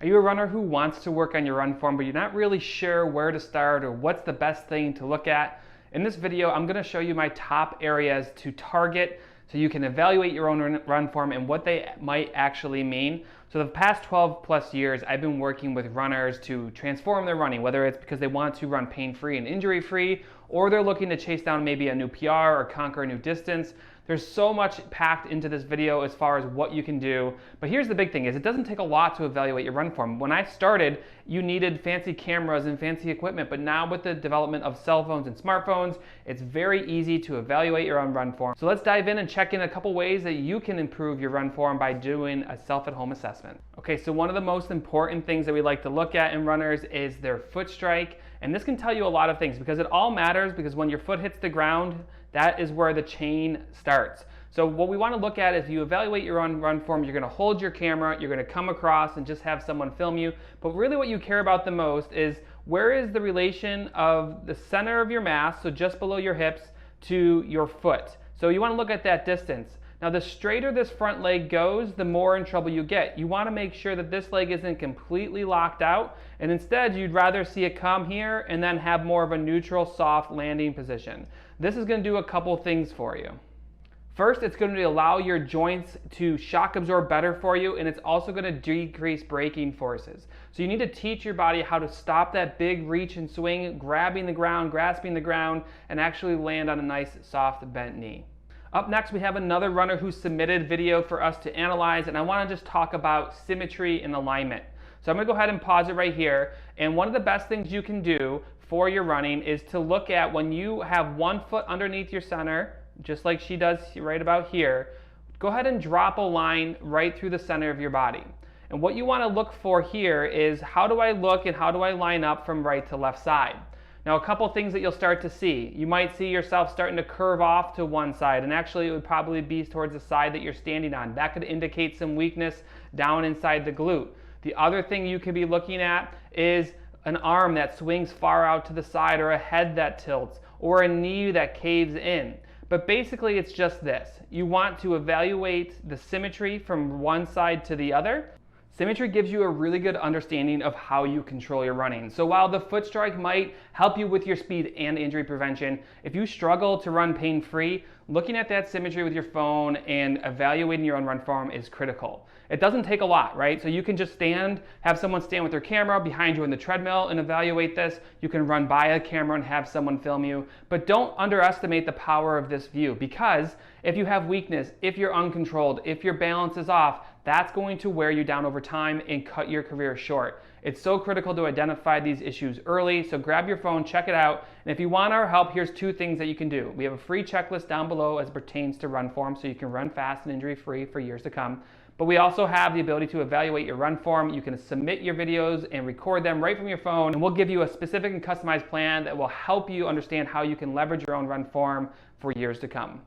Are you a runner who wants to work on your run form, but you're not really sure where to start or what's the best thing to look at? In this video, I'm going to show you my top areas to target so you can evaluate your own run form and what they might actually mean. So the past 12 plus years, I've been working with runners to transform their running, whether it's because they want to run pain-free and injury-free, or they're looking to chase down maybe a new PR or conquer a new distance. There's so much packed into this video as far as what you can do. But here's the big thing is it doesn't take a lot to evaluate your run form. When I started, you needed fancy cameras and fancy equipment, but now with the development of cell phones and smartphones, it's very easy to evaluate your own run form. So let's dive in and check in a couple ways that you can improve your run form by doing a self-at-home assessment. Okay, so one of the most important things that we like to look at in runners is their foot strike. And this can tell you a lot of things because it all matters, because when your foot hits the ground, that is where the chain starts. So what we want to look at is you evaluate your own run form, you're going to hold your camera, you're going to come across and just have someone film you. But really what you care about the most is where is the relation of the center of your mass, so just below your hips, to your foot. So you want to look at that distance. Now the straighter this front leg goes, the more in trouble you get. You want to make sure that this leg isn't completely locked out, and instead you'd rather see it come here and then have more of a neutral, soft landing position. This is going to do a couple things for you. First, it's going to allow your joints to shock absorb better for you, and it's also going to decrease braking forces. So you need to teach your body how to stop that big reach and swing, grabbing the ground, grasping the ground, and actually land on a nice, soft, bent knee. Up next, we have another runner who submitted video for us to analyze, and I want to just talk about symmetry and alignment. So I'm going to go ahead and pause it right here, and one of the best things you can do for your running is to look at when you have one foot underneath your center, just like she does right about here, go ahead and drop a line right through the center of your body. And what you want to look for here is how do I look and how do I line up from right to left side. Now a couple things that you'll start to see. You might see yourself starting to curve off to one side, and actually it would probably be towards the side that you're standing on. That could indicate some weakness down inside the glute. The other thing you could be looking at is an arm that swings far out to the side, or a head that tilts, or a knee that caves in. But basically it's just this. You want to evaluate the symmetry from one side to the other. Symmetry gives you a really good understanding of how you control your running. So while the foot strike might help you with your speed and injury prevention, if you struggle to run pain-free, looking at that symmetry with your phone and evaluating your own run form is critical. It doesn't take a lot, right? So you can just have someone stand with their camera behind you in the treadmill and evaluate this. You can run by a camera and have someone film you. But don't underestimate the power of this view, because if you have weakness, if you're uncontrolled, if your balance is off, that's going to wear you down over time and cut your career short. It's so critical to identify these issues early, so grab your phone, check it out, and if you want our help, here's two things that you can do. We have a free checklist down below as it pertains to run form, so you can run fast and injury-free for years to come. But we also have the ability to evaluate your run form. You can submit your videos and record them right from your phone, and we'll give you a specific and customized plan that will help you understand how you can leverage your own run form for years to come.